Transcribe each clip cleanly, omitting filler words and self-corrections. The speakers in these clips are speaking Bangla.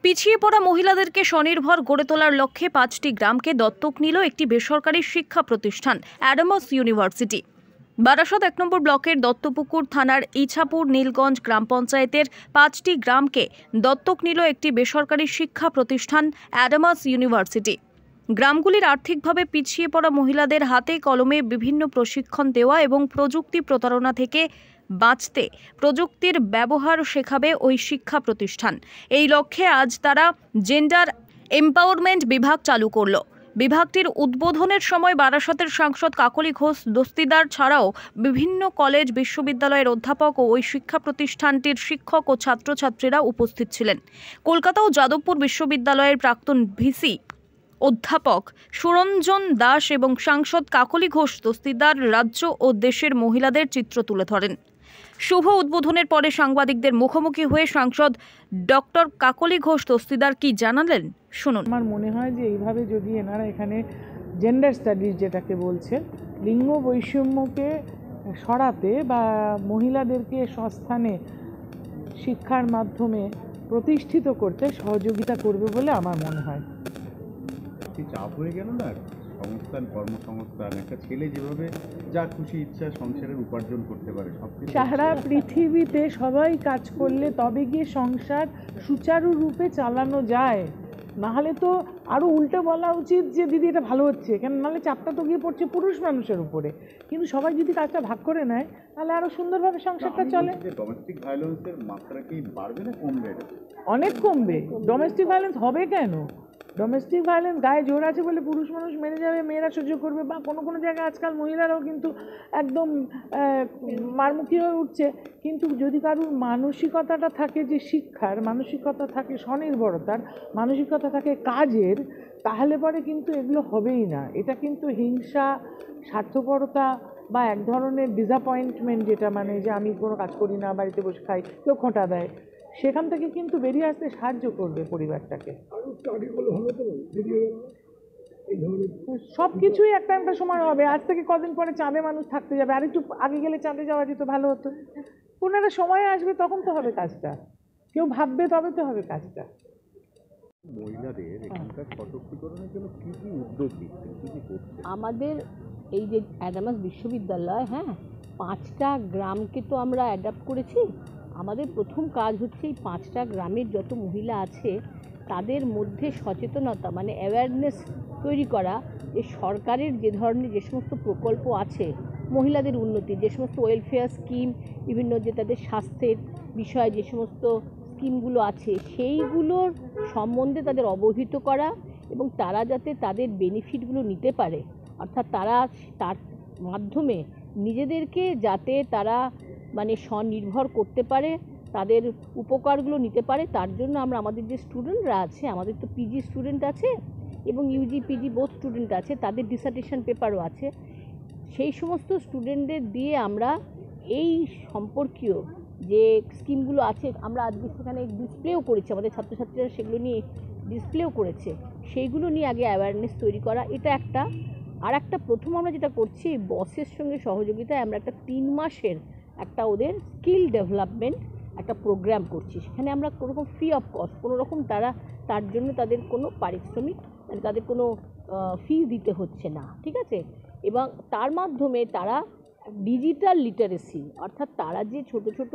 পিছিয়ে পড়া মহিলাদেরকে স্বনির্ভর গড়ে তোলার লক্ষ্যে 5টি গ্রামকে দত্তক নিল একটি বেসরকারি শিক্ষা প্রতিষ্ঠান অ্যাডামাস ইউনিভার্সিটি। বারাসত 1 নম্বর ব্লকের দত্তপুকুর থানার ইছাপুর নীলগঞ্জ গ্রাম পঞ্চায়েতের 5টি গ্রামকে দত্তক নিল একটি বেসরকারি শিক্ষা প্রতিষ্ঠান অ্যাডামাস ইউনিভার্সিটি। গ্রামগুলির আর্থিকভাবে পিছিয়ে পড়া মহিলাদের হাতে কলমে বিভিন্ন প্রশিক্ষণ দেওয়া এবং প্রযুক্তি প্রতারণা থেকে বাঁচতে প্রযুক্তির ব্যবহার শেখাবে ওই শিক্ষা প্রতিষ্ঠান। এই লক্ষ্যে আজ তারা জেন্ডার এম্পাওয়ারমেন্ট বিভাগ চালু করল। বিভাগটির উদ্বোধনের সময় বারাসতের সাংসদ কাকলি ঘোষ দস্তিদার ছাড়াও বিভিন্ন কলেজ বিশ্ববিদ্যালয়ের অধ্যাপক ও ওই শিক্ষা প্রতিষ্ঠানটির শিক্ষক ও ছাত্রছাত্রীরা উপস্থিত ছিলেন। কলকাতা ও যাদবপুর বিশ্ববিদ্যালয়ের প্রাক্তন ভিসি অধ্যাপক সুরঞ্জন দাস এবং সাংসদ কাকলি ঘোষ দস্তিদার রাজ্য ও দেশের মহিলাদের চিত্র তুলে ধরেন। শুভ উদ্বোধনের পরে সাংবাদিকদের মুখোমুখি হয়ে সাংসদ ডক্টর কাকলি ঘোষ দস্তিদার কি জানালেন শুনুন। আমার মনে হয় যে এইভাবে যদি এনারা এখানে জেন্ডার স্টাডিজ যেটাকে বলছে, লিঙ্গ বৈষম্যকে সরাতে বা মহিলাদেরকে সস্থানে শিক্ষার মাধ্যমে প্রতিষ্ঠিত করতে সহযোগিতা করবে বলে আমার মনে হয়। চাপ হয়ে গেল না, সংস্থান কর্মসংস্থান, একটা ছেলে যেভাবে যা খুশি ইচ্ছা সংসারের উপার্জন করতে পারে, সবকিছু সারা পৃথিবীতে সবাই কাজ করলে তবে গিয়ে সংসার সুচারুরূপে চালানো যায়। নাহলে তো আরও উল্টো বলা উচিত যে দিদি এটা ভালো হচ্ছে, কেন নাহলে চাপটা তো গিয়ে পড়ছে পুরুষ মানুষের উপরে। কিন্তু সবাই যদি কাজটা ভাগ করে নেয় তাহলে আরও সুন্দরভাবে সংসারটা চলে। ডোমেস্টিক ভায়োলেন্সের মাত্রা কি বাড়বে না কমবে? অনেক কমবে। ডোমেস্টিক ভায়োলেন্স হবে কেন? ডোমেস্টিক ভায়োলেন্স গায়ে জোর আছে বলে পুরুষ মানুষ মেনে যাবে, মেয়েরা সহ্য করবে, বা কোনো কোনো জায়গায় আজকাল মহিলারাও কিন্তু একদম মারমুখী হয়ে উঠছে। কিন্তু যদি কারোর মানসিকতাটা থাকে যে শিক্ষার, মানসিকতা থাকে স্বনির্ভরতার, মানসিকতা থাকে কাজের, তাহলে পরে কিন্তু এগুলো হবেই না। এটা কিন্তু হিংসা, স্বার্থপরতা বা এক ধরনের ডিসঅ্যাপয়েন্টমেন্ট, যেটা মানে যে আমি কোনো কাজ করি না, বাড়িতে বসে খাই, কেউ খোঁটা দেয়, সেখান থেকে কিন্তু বেরিয়ে আসতে সাহায্য করবে পরিবারটাকে। সব কিছুই একটা সময় হবে। আজ থেকে কদিন পরে চাঁদে মানুষ থাকতে যাবে, আর একটু আগে গেলে চাঁদে যাওয়া যেত, ভালো হতো। কোনো একটা সময় আসবে, তখন তো হবে কাজটা, কেউ ভাববে, তবে তো হবে কাজটা। মহিলাদের এখানকার সশক্তিকরণের জন্য কি কি উদ্যোগ নিচ্ছে, কি কি করছে? আমাদের এই যে অ্যাডামাস বিশ্ববিদ্যালয়, 5টা গ্রামকে তো আমরা অ্যাডাপ্ট করেছি। আমাদের প্রথম কাজ হচ্ছে এই 5টা গ্রামের যত মহিলা আছে তাদের মধ্যে সচেতনতা, মানে অ্যাওয়ারনেস তৈরি করা, যে সরকারের যে ধরনের যে সমস্ত প্রকল্প আছে মহিলাদের উন্নতি, যে সমস্ত ওয়েলফেয়ার স্কিম, বিভিন্ন যে তাদের স্বাস্থ্যের বিষয়ে যে সমস্ত স্কিমগুলো আছে সেইগুলোর সম্বন্ধে তাদের অবহিত করা, এবং তারা যাতে তাদের বেনিফিটগুলো নিতে পারে, অর্থাৎ তারা তার মাধ্যমে নিজেদেরকে যাতে তারা মানে স্বনির্ভর করতে পারে, তাদের উপকারগুলো নিতে পারে। তার জন্য আমরা আমাদের যে স্টুডেন্টরা আছে, আমাদের তো পিজি স্টুডেন্ট আছে এবং ইউজি পিজি বোথ স্টুডেন্ট আছে, তাদের ডিসার্টেশন পেপারও আছে, সেই সমস্ত স্টুডেন্টদের দিয়ে আমরা এই সম্পর্কীয় যে স্কিমগুলো আছে আমরা আজকে সেখানে ডিসপ্লেও করেছি, আমাদের ছাত্রছাত্রীরা সেগুলো নিয়ে ডিসপ্লেও করেছে, সেইগুলো নিয়ে আগে অ্যাওয়ারনেস তৈরি করা, এটা একটা। আর একটা প্রথম আমরা যেটা করছি, বসের সঙ্গে সহযোগিতায় আমরা একটা 3 মাসের একটা ওদের স্কিল ডেভেলপমেন্ট একটা প্রোগ্রাম করছি। সেখানে আমরা কোনোরকম ফ্রি অফ কস্ট, কোনোরকম তার জন্য তাদের কোনো পারিশ্রমিক, মানে তাদের কোনো ফি দিতে হচ্ছে না, ঠিক আছে। এবং তার মাধ্যমে তারা ডিজিটাল লিটারেসি, অর্থাৎ তারা যে ছোট ছোট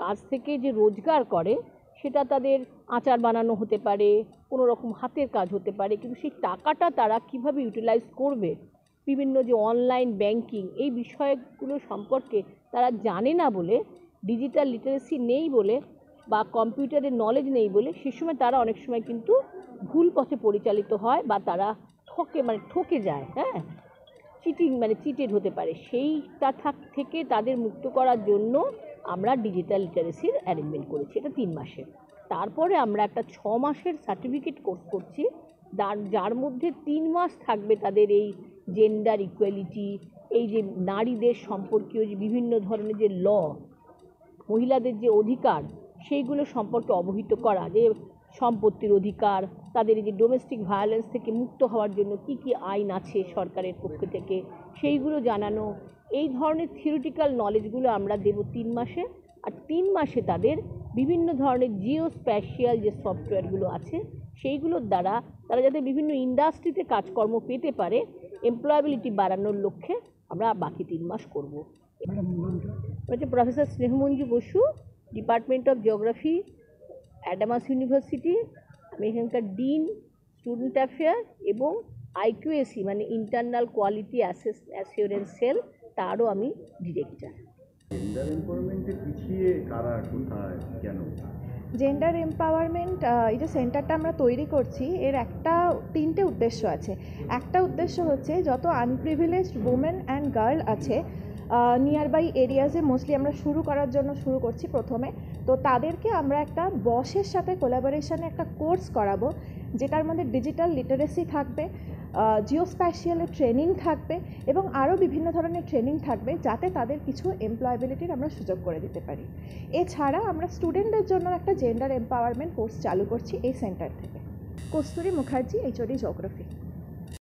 কাজ থেকে যে রোজগার করে, সেটা তাদের আচার বানানো হতে পারে, কোনো রকম হাতের কাজ হতে পারে, কিন্তু সেই টাকাটা তারা কিভাবে ইউটিলাইজ করবে, বিভিন্ন যে অনলাইন ব্যাংকিং, এই বিষয়গুলো সম্পর্কে তারা জানে না বলে, ডিজিটাল লিটারেসি নেই বলে বা কম্পিউটারের নলেজ নেই বলে, সে সময় তারা অনেক সময় কিন্তু ভুল পথে পরিচালিত হয় বা তারা ঠকে যায়, চিটেড হতে পারে। সেইটা থেকে তাদের মুক্ত করার জন্য আমরা ডিজিটাল লিটারেসির অ্যারেঞ্জমেন্ট করেছি, এটা 3 মাসের। তারপরে আমরা একটা 6 মাসের সার্টিফিকেট কোর্স করছি, যার মধ্যে 3 মাস থাকবে তাদের এই জেন্ডার ইকুয়ালিটি, এই যে নারীদের সম্পর্কীয় যে বিভিন্ন ধরনের যে ল, মহিলাদের যে অধিকার, সেইগুলো সম্পর্কে অবহিত করা, যে সম্পত্তির অধিকার, তাদের এই যে ডোমেস্টিক ভায়োলেন্স থেকে মুক্ত হওয়ার জন্য কি কি আইন আছে সরকারের পক্ষ থেকে, সেইগুলো জানানো। এই ধরনের থিওরিটিক্যাল নলেজগুলো আমরা দেব 3 মাসে। আর 3 মাসে তাদের বিভিন্ন ধরনের জিও স্প্যাশিয়াল যে সফটওয়্যারগুলো আছে সেইগুলোর দ্বারা তারা যাতে বিভিন্ন ইন্ডাস্ট্রিতে কাজকর্ম পেতে পারে, এমপ্লয়াবিলিটি বাড়ানোর লক্ষ্যে আমরা বাকি 3 মাস করব। হচ্ছে professor Snehamanju Basu, department of geography, Adamas university. আমি এখানকার ডিন, স্টুডেন্ট অ্যাফেয়ার এবং IQAC মানে ইন্টারনাল কোয়ালিটি অ্যাসিওরেন্স সেল, তারও আমি ডিরেক্টর। জেন্ডার এমপাওয়ারমেন্টে পিছিয়ে কারা, কোথায়, কেন? জেন্ডার এমপাওয়ারমেন্ট এই যে সেন্টারটা আমরা তৈরি করছি এর তিনটে উদ্দেশ্য আছে। একটা উদ্দেশ্য হচ্ছে যত আনপ্রিভিলেজড উমেন অ্যান্ড গার্ল আছে নিয়ার বাই এরিয়াজে, মোস্টলি আমরা শুরু করার জন্য শুরু করছি প্রথমে, তো তাদেরকে আমরা একটা বসের সাথে কোলাবোরেশনে একটা কোর্স করাবো যেটার মধ্যে ডিজিটাল লিটারেসি থাকবে, জিওস্প্যাশিয়ালের ট্রেনিং থাকবে এবং আরও বিভিন্ন ধরনের ট্রেনিং থাকবে যাতে তাদের কিছু এমপ্লয়াবিলিটির আমরা সুযোগ করে দিতে পারি। এছাড়া আমরা স্টুডেন্টদের জন্য একটা জেন্ডার এমপাওয়ারমেন্ট কোর্স চালু করছি এই সেন্টার থেকে। কস্তুরী মুখার্জি, HOD জিওগ্রাফি।